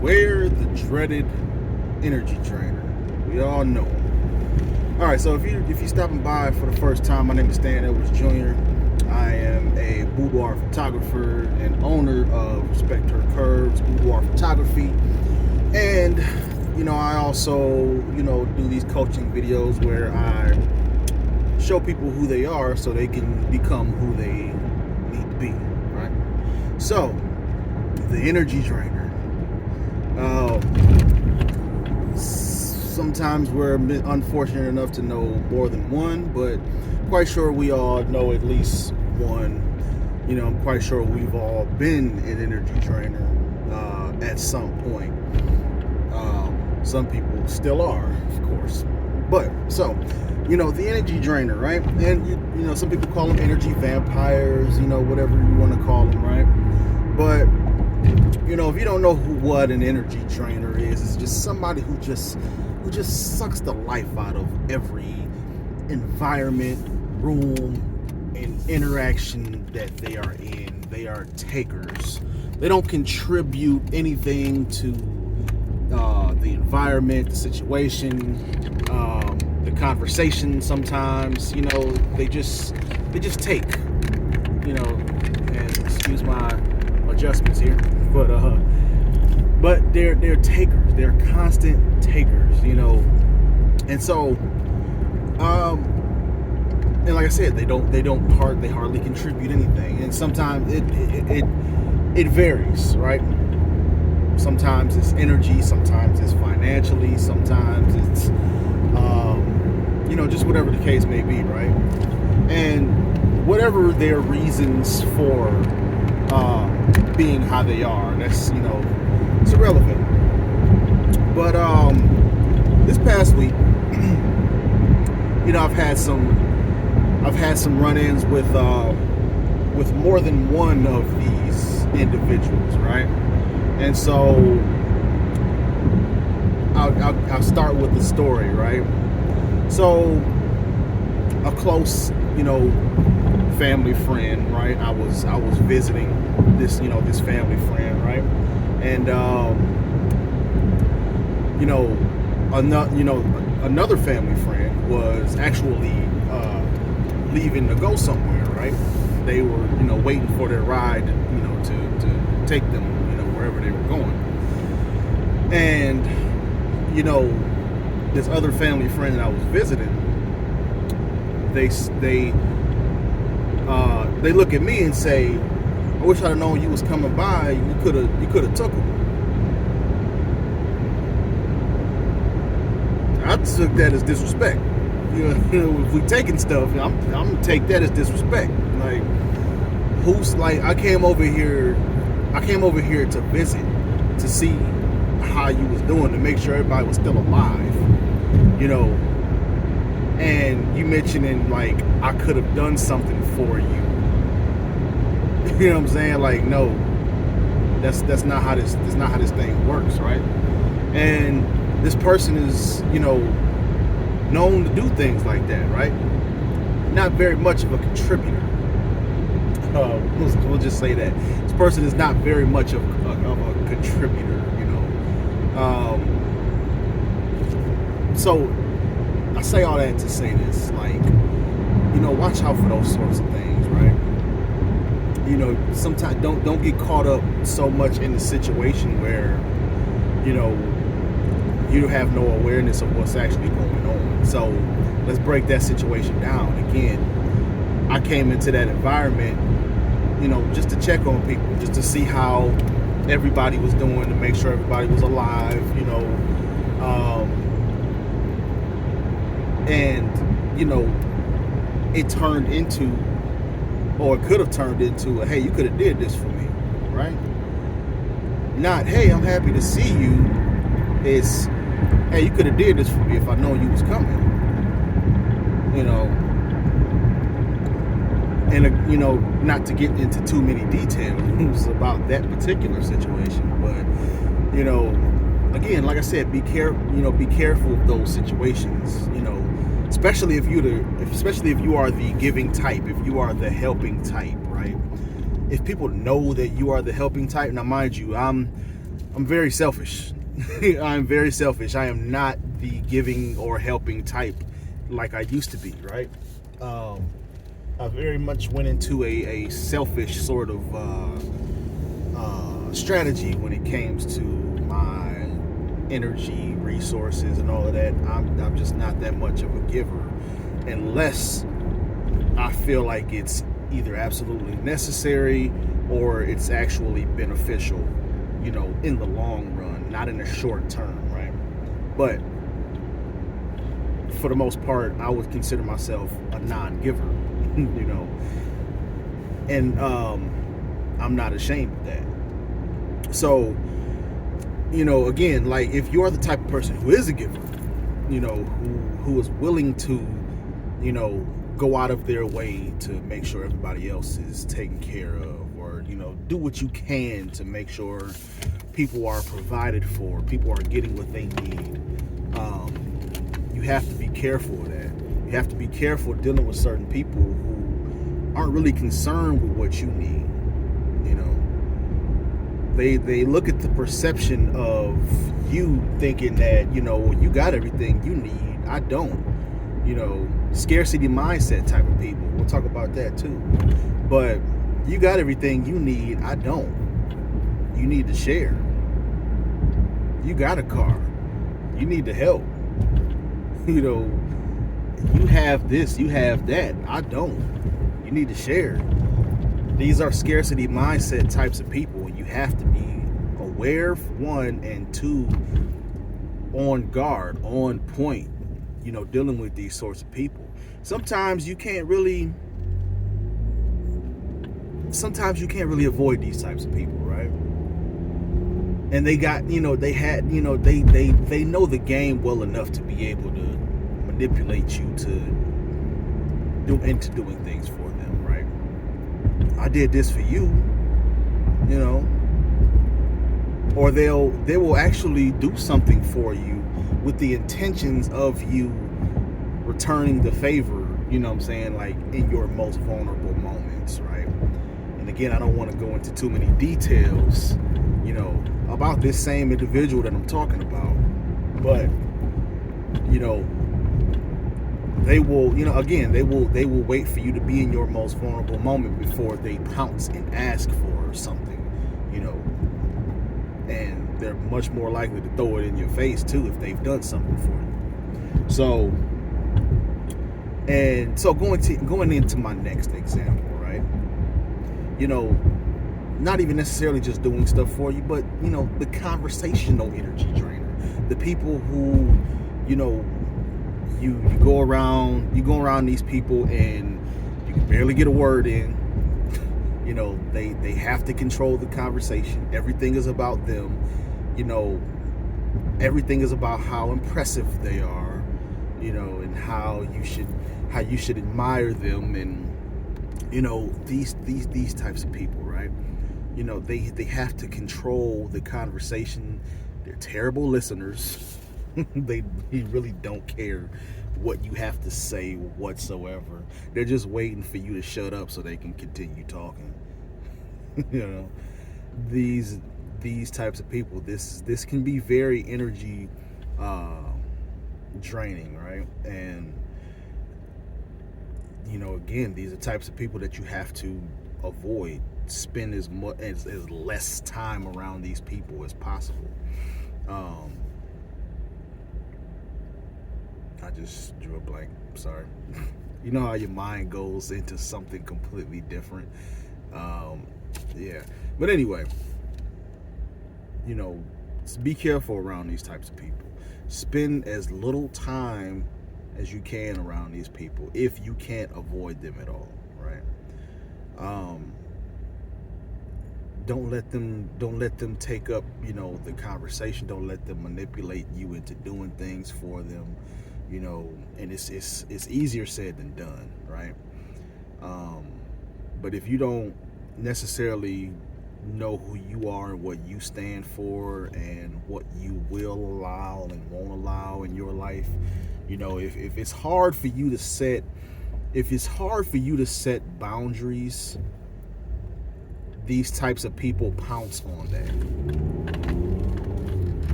Where the dreaded energy drainer. We all know him. All right, so if you're stopping by for the first time, my name is Stan Edwards Jr. I am a boudoir photographer and owner of Respect Her Curves Boudoir Photography, and I also do these coaching videos where I show people who they are so they can become who they need to be. Right? So the energy drainer. Sometimes we're unfortunate enough to know more than one, but quite sure we all know at least one. I'm quite sure we've all been an energy drainer at some point. Some people still are, of course. But so, the energy drainer, right? And some people call them energy vampires, whatever you want to call them, right? But if you don't know what an energy drainer is, it's just somebody who just sucks the life out of every environment, room, and interaction that they are in. They are takers. They don't contribute anything to the environment, the situation, the conversation. Sometimes, they just take. And excuse my adjustments here, but they're takers. They're constant takers, and so and like I said, they hardly contribute anything, and sometimes it varies, right? Sometimes it's energy, sometimes it's financially, sometimes it's just whatever the case may be, right? And whatever their reasons for being how they are, that's it's irrelevant. But this past week, I've had some run-ins with more than one of these individuals, right? And so I'll start with the story, right? So a close, family friend, right? I was visiting this, this family friend, right? And another family friend was actually leaving to go somewhere, right? They were, waiting for their ride, to take them, wherever they were going. And this other family friend that I was visiting, they look at me and say, "I wish I'd have known you was coming by. You could have took him." I took that as disrespect. If we taking stuff, I'm gonna take that as disrespect. Like, I came over here to visit, to see how you was doing, to make sure everybody was still alive, and you mentioning like I could have done something for you. You know what I'm saying? Like, no, that's not how this thing works, right? And this person is, known to do things like that, right? Not very much of a contributor. We'll just say that this person is not very much of a contributor, So I say all that to say this, like, watch out for those sorts of things, right? Sometimes don't get caught up so much in the situation where, you have no awareness of what's actually going on. So let's break that situation down. Again, I came into that environment, just to check on people, just to see how everybody was doing, to make sure everybody was alive, and it turned into, or it could have turned into, hey, you could have did this for me, right? Not, hey, I'm happy to see you. It's, hey, you could have did this for me if I known you was coming. And not to get into too many details about that particular situation, but again, like I said, be careful of those situations. Especially if you are the giving type, if you are the helping type, right? If people know that you are the helping type, now mind you, I'm I'm very selfish. I'm very selfish. I am not the giving or helping type like I used to be, right? I very much went into a selfish sort of strategy when it came to my energy, resources, and all of that. I'm just not that much of a giver unless I feel like it's either absolutely necessary or it's actually beneficial, in the long run, not in the short term, right? But for the most part, I would consider myself a non-giver, and I'm not ashamed of that. So, again, like if you're the type of person who is a giver, who is willing to, go out of their way to make sure everybody else is taken care of, or do what you can to make sure people are provided for, people are getting what they need. You have to be careful of that. You have to be careful dealing with certain people who aren't really concerned with what you need. They look at the perception of you thinking that, you got everything you need. I don't. Scarcity mindset type of people. We'll talk about that too. But you got everything you need. I don't. You need to share. You got a car. You need to help. You have this, you have that. I don't. You need to share. These are scarcity mindset types of people, and you have to be aware, one, and two, on guard, on point, dealing with these sorts of people. Sometimes you can't really avoid these types of people, right? And they got, they know the game well enough to be able to manipulate you into doing things for them, right? I did this for you, or they will actually do something for you with the intentions of you returning the favor, like in your most vulnerable moments, right? And again, I don't want to go into too many details, about this same individual that I'm talking about, but they will, again, they will wait for you to be in your most vulnerable moment before they pounce and ask for something, and they're much more likely to throw it in your face too if they've done something for you. So going into my next example, right? Not even necessarily just doing stuff for you, but the conversational energy drainer, the people who, you go around these people and you can barely get a word in. They have to control the conversation. Everything is about them. Everything is about how impressive they are, and how you should admire them, and these types of people, right? They have to control the conversation. They're terrible listeners. They really don't care what you have to say whatsoever. They're just waiting for you to shut up so they can continue talking. These types of people, this can be very energy draining, right? And again, these are types of people that you have to avoid. Spend as less time around these people as possible. I just drew a blank. Sorry. You know how your mind goes into something completely different. Yeah. But anyway, be careful around these types of people. Spend as little time as you can around these people if you can't avoid them at all, right? Don't let them take up, the conversation. Don't let them manipulate you into doing things for them, and it's easier said than done, right? But if you don't necessarily know who you are and what you stand for and what you will allow and won't allow in your life, if it's hard for you to set boundaries, these types of people pounce on that.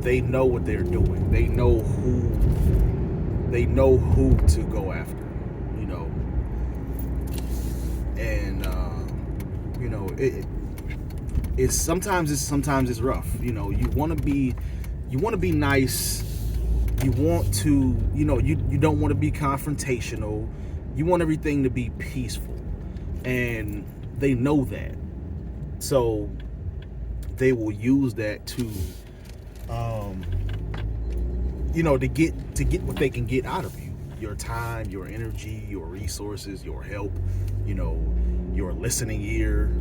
they know what they're doing. They know who to go after, you know. And you know, it's sometimes it's rough. You know, you want to be nice. You want to, you know, you don't want to be confrontational. You want everything to be peaceful, and they know that. So they will use that to, you know, to get what they can get out of you. Your time, your energy, your resources, your help, you know, your listening ear,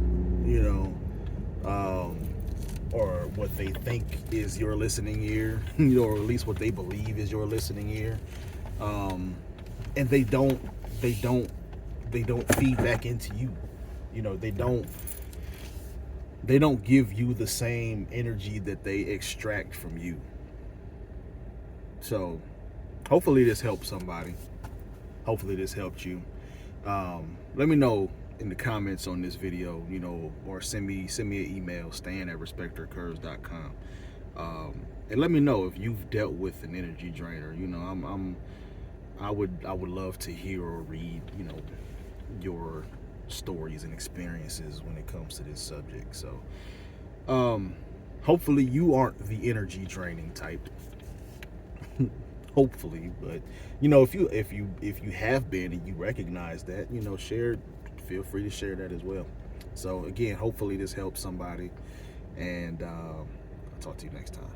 you know, or what they think is your listening ear, you know, or at least what they believe is your listening ear. And they don't feed back into you. You know, they don't give you the same energy that they extract from you. So hopefully this helps somebody. Hopefully this helped you. Let me know in the comments on this video, you know, or send me an email, stan@respectyourcurves.com. And let me know if you've dealt with an energy drainer. You know, I would love to hear or read, you know, your stories and experiences when it comes to this subject. So hopefully you aren't the energy draining type. Hopefully, but you know, if you have been and you recognize that, you know, feel free to share that as well. So again, hopefully this helps somebody, and I'll talk to you next time.